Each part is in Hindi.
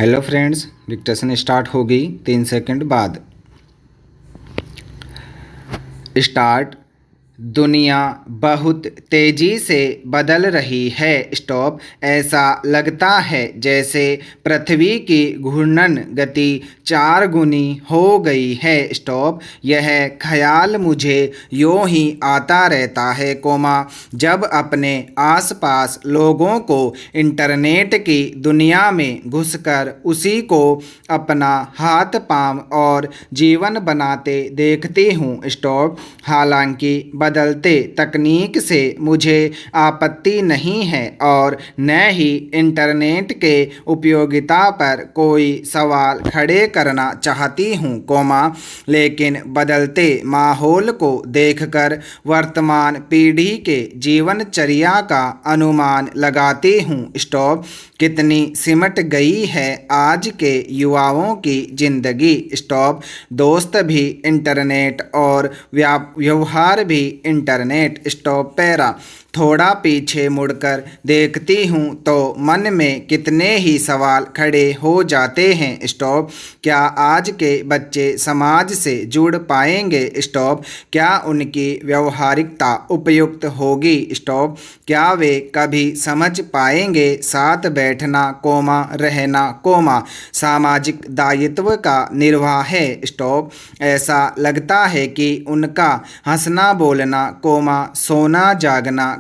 हेलो फ्रेंड्स, डिक्टेशन स्टार्ट होगी 3 सेकंड बाद। स्टार्ट। दुनिया बहुत तेज़ी से बदल रही है। स्टॉप। ऐसा लगता है जैसे पृथ्वी की घूर्णन गति 4 गुनी हो गई है। स्टॉप। यह ख्याल मुझे यूं ही आता रहता है जब अपने आसपास लोगों को इंटरनेट की दुनिया में घुसकर उसी को अपना हाथ पांव और जीवन बनाते देखती हूँ। स्टॉप। हालांकि बदलते तकनीक से मुझे आपत्ति नहीं है और न ही इंटरनेट के उपयोगिता पर कोई सवाल खड़े करना चाहती हूँ लेकिन बदलते माहौल को देखकर वर्तमान पीढ़ी के जीवनचर्या का अनुमान लगाती हूँ। स्टॉप। कितनी सिमट गई है आज के युवाओं की ज़िंदगी। स्टॉप। दोस्त भी इंटरनेट और व्यवहार भी इंटरनेट। Stop para. थोड़ा पीछे मुड़कर देखती हूँ तो मन में कितने ही सवाल खड़े हो जाते हैं। स्टॉप। क्या आज के बच्चे समाज से जुड़ पाएंगे। स्टॉप। क्या उनकी व्यवहारिकता उपयुक्त होगी। स्टॉप। क्या वे कभी समझ पाएंगे साथ बैठना रहना सामाजिक दायित्व का निर्वाह है। स्टॉप। ऐसा लगता है कि उनका हंसना बोलना सोना जागना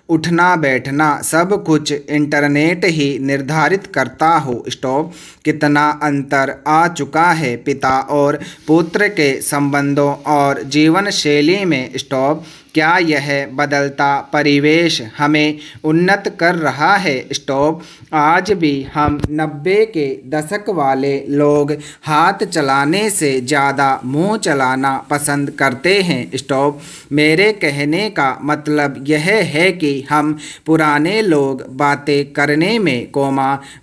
उठना बैठना सब कुछ इंटरनेट ही निर्धारित करता हो। स्टॉप। कितना अंतर आ चुका है पिता और पुत्र के संबंधों और जीवन शैली में। स्टॉप। क्या यह बदलता परिवेश हमें उन्नत कर रहा है। स्टॉप। आज भी हम 90 के दशक वाले लोग हाथ चलाने से ज़्यादा मुंह चलाना पसंद करते हैं। स्टॉप। मेरे कहने का मतलब यह है कि हम पुराने लोग बातें करने में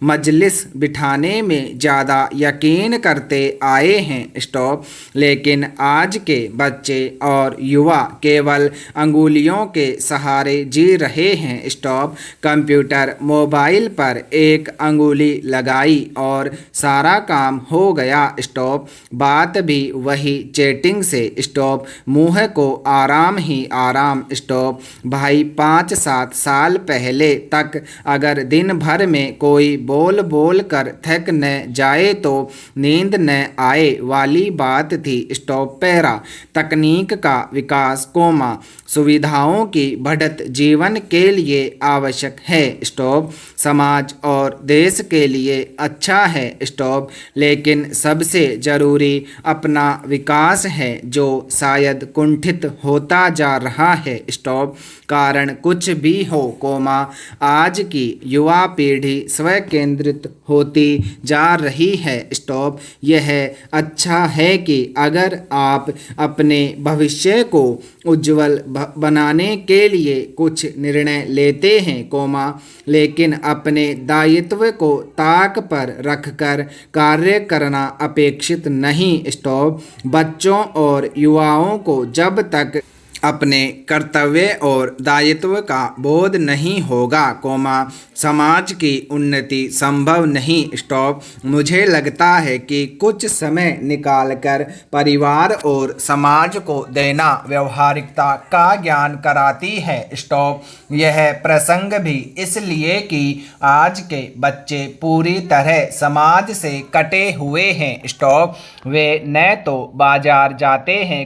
मजलिस बिठाने में ज़्यादा यकीन करते आए हैं। स्टॉप। लेकिन आज के बच्चे और युवा केवल अंगुलियों के सहारे जी रहे हैं। स्टॉप। कंप्यूटर मोबाइल पर एक अंगुली लगाई और सारा काम हो गया। स्टॉप। बात भी वही चैटिंग से। स्टॉप। मुंह को आराम ही आराम। स्टॉप। भाई 5-7 साल पहले तक अगर दिन भर में कोई बोल कर थक न जाए तो नींद न आए वाली बात थी। Stop para. तकनीक का विकास सुविधाओं की बढ़त जीवन के लिए आवश्यक है। स्टॉप। समाज और देश के लिए अच्छा है। स्टॉप। लेकिन सबसे ज़रूरी अपना विकास है जो शायद कुंठित होता जा रहा है। स्टॉप। कारण कुछ भी हो आज की युवा पीढ़ी स्वकेंद्रित होती जा रही है। स्टॉप। यह अच्छा है कि अगर आप अपने भविष्य को उज्जवल बनाने के लिए कुछ निर्णय लेते हैं लेकिन अपने दायित्व को ताक पर रखकर कार्य करना अपेक्षित नहीं। स्टॉप। बच्चों और युवाओं को जब तक अपने कर्तव्य और दायित्व का बोध नहीं होगा समाज की उन्नति संभव नहीं। स्टॉप। मुझे लगता है कि कुछ समय निकालकर परिवार और समाज को देना व्यवहारिकता का ज्ञान कराती है। स्टॉप। यह प्रसंग भी इसलिए कि आज के बच्चे पूरी तरह समाज से कटे हुए हैं। स्टॉप। वे न तो बाजार जाते हैं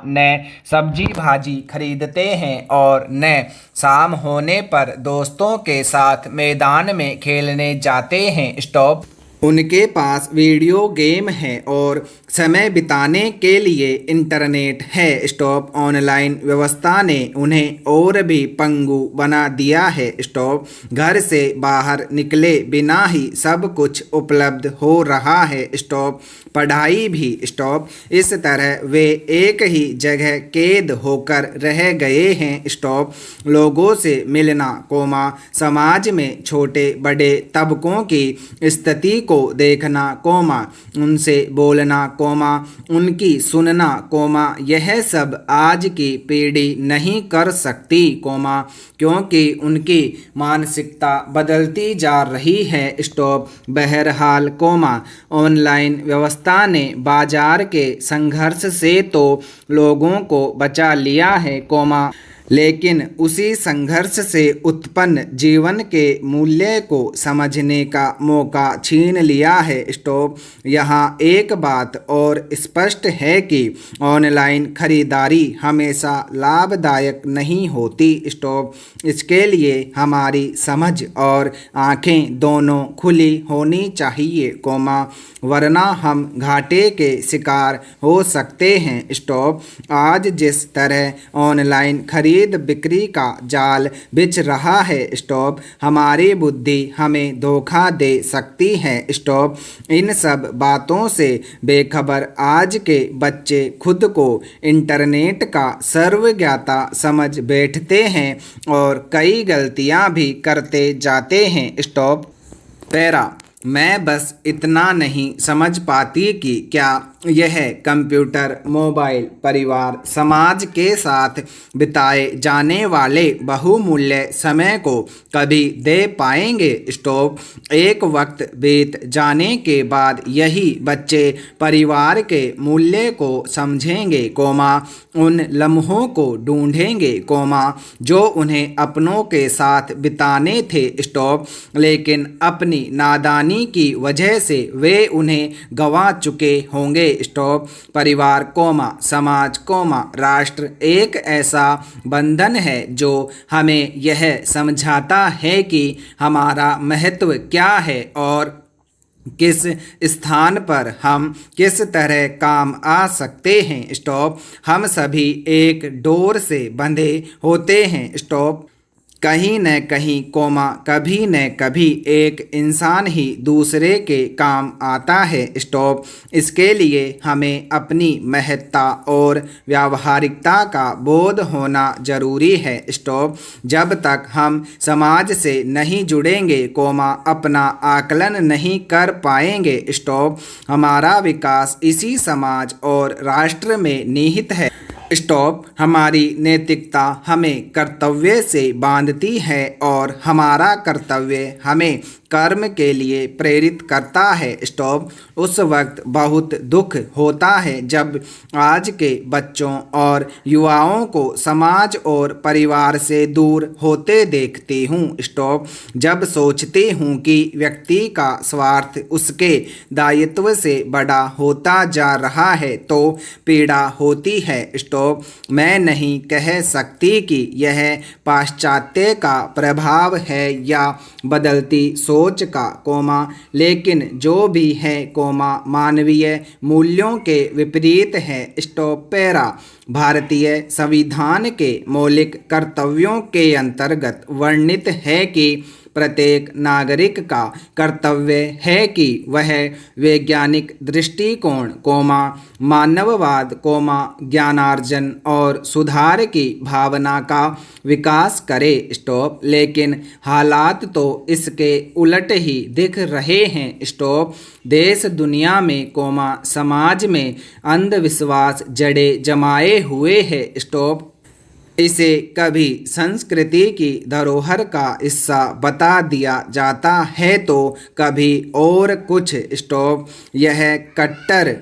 न सब्जी भाजी खरीदते हैं और न शाम होने पर दोस्तों के साथ मैदान में खेलने जाते हैं। स्टॉप। उनके पास वीडियो गेम है और समय बिताने के लिए इंटरनेट है। स्टॉप। ऑनलाइन व्यवस्था ने उन्हें और भी पंगु बना दिया है। स्टॉप। घर से बाहर निकले बिना ही सब कुछ उपलब्ध हो रहा है। स्टॉप। पढ़ाई भी स्टॉप। इस तरह वे एक ही जगह कैद होकर रह गए हैं स्टॉप। लोगों से मिलना कोमा, समाज में छोटे बड़े तबकों की स्थिति को देखना कोमा, उनसे बोलना कोमा, उनकी सुनना कोमा, यह सब आज की पीढ़ी नहीं कर सकती कोमा, क्योंकि उनकी मानसिकता बदलती जा रही है स्टॉप। बहरहाल कोमा, ऑनलाइन व्यवस्था ने बाजार के संघर्ष से तो लोगों को बचा लिया है कोमा, लेकिन उसी संघर्ष से उत्पन्न जीवन के मूल्य को समझने का मौका छीन लिया है स्टॉप। यहाँ एक बात और स्पष्ट है कि ऑनलाइन खरीदारी हमेशा लाभदायक नहीं होती स्टॉप। इसके लिए हमारी समझ और आंखें दोनों खुली होनी चाहिए कोमा, वरना हम घाटे के शिकार हो सकते हैं स्टॉप। आज जिस तरह ऑनलाइन खरीद बिक्री का जाल बिछ रहा है स्टॉप, हमारी बुद्धि हमें धोखा दे सकती है स्टॉप। इन सब बातों से बेखबर आज के बच्चे खुद को इंटरनेट का सर्वज्ञाता समझ बैठते हैं और कई गलतियां भी करते जाते हैं स्टॉप। पैरा, मैं बस इतना नहीं समझ पाती कि क्या यह कंप्यूटर, मोबाइल, परिवार, समाज के साथ बिताए जाने वाले बहुमूल्य समय को कभी दे पाएंगे स्टॉप। एक वक्त बीत जाने के बाद यही बच्चे परिवार के मूल्य को समझेंगे कोमा, उन लम्हों को ढूंढेंगे कोमा जो उन्हें अपनों के साथ बिताने थे स्टॉप, लेकिन अपनी नादानी की वजह से वे उन्हें गंवा चुके होंगे स्टॉप। परिवार कोमा, समाज कोमा, राष्ट्र एक ऐसा बंधन है जो हमें यह समझाता है कि हमारा महत्व क्या है और किस स्थान पर हम किस तरह काम आ सकते हैं स्टॉप। हम सभी एक डोर से बंधे होते हैं स्टॉप। कहीं न कहीं कोमा, कभी न कभी एक इंसान ही दूसरे के काम आता है स्टॉप। इसके लिए हमें अपनी महत्ता और व्यावहारिकता का बोध होना जरूरी है स्टॉप। जब तक हम समाज से नहीं जुड़ेंगे कोमा, अपना आकलन नहीं कर पाएंगे स्टॉप। हमारा विकास इसी समाज और राष्ट्र में निहित है स्टॉप। हमारी नैतिकता हमें कर्तव्य से बांधती है और हमारा कर्तव्य हमें कर्म के लिए प्रेरित करता है स्टॉप। उस वक्त बहुत दुख होता है जब आज के बच्चों और युवाओं को समाज और परिवार से दूर होते देखती हूँ स्टॉप। जब सोचती हूँ कि व्यक्ति का स्वार्थ उसके दायित्व से बड़ा होता जा रहा है तो पीड़ा होती है स्टॉप। मैं नहीं कह सकती कि यह पाश्चात्य का प्रभाव है या बदलती सोच का कोमा, लेकिन जो भी है कोमा मानवीय मूल्यों के विपरीत है स्टॉप। पैरा, भारतीय संविधान के मौलिक कर्तव्यों के अंतर्गत वर्णित है कि प्रत्येक नागरिक का कर्तव्य है कि वह वैज्ञानिक दृष्टिकोण कोमा, मानववाद कोमा, ज्ञानार्जन और सुधार की भावना का विकास करे स्टॉप। लेकिन हालात तो इसके उलट ही दिख रहे हैं स्टॉप। देश दुनिया में कोमा, समाज में अंधविश्वास जड़े जमाए हुए है स्टॉप। इसे कभी संस्कृति की धरोहर का हिस्सा बता दिया जाता है तो कभी और कुछ स्टॉप। यह कट्टर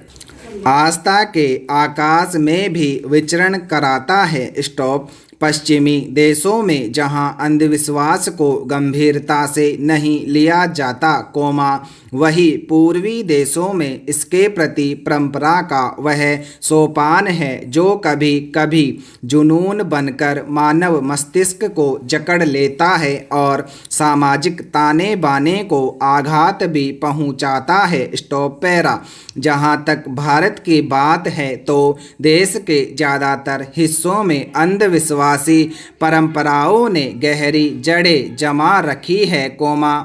आस्था के आकाश में भी विचरण कराता है स्टॉप। पश्चिमी देशों में जहां अंधविश्वास को गंभीरता से नहीं लिया जाता कोमा, वही पूर्वी देशों में इसके प्रति परंपरा का वह सोपान है जो कभी कभी जुनून बनकर मानव मस्तिष्क को जकड़ लेता है और सामाजिक ताने बाने को आघात भी पहुंचाता है स्टॉप। पैरा, जहां तक भारत की बात है तो देश के ज़्यादातर हिस्सों में अंधविश्वासी परंपराओं ने गहरी जड़ें जमा रखी है कोमा।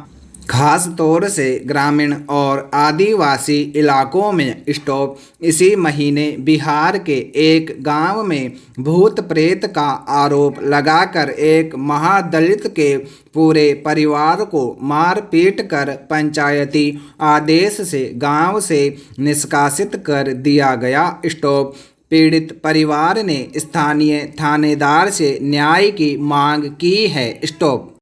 खास तौर से ग्रामीण और आदिवासी इलाकों में। स्टॉप। इसी महीने बिहार के एक गांव में भूत प्रेत का आरोप लगाकर एक महादलित के पूरे परिवार को मार पीट कर पंचायती आदेश से गांव से निष्कासित कर दिया गया। स्टॉप। पीड़ित परिवार ने स्थानीय थानेदार से न्याय की मांग की है। स्टॉप।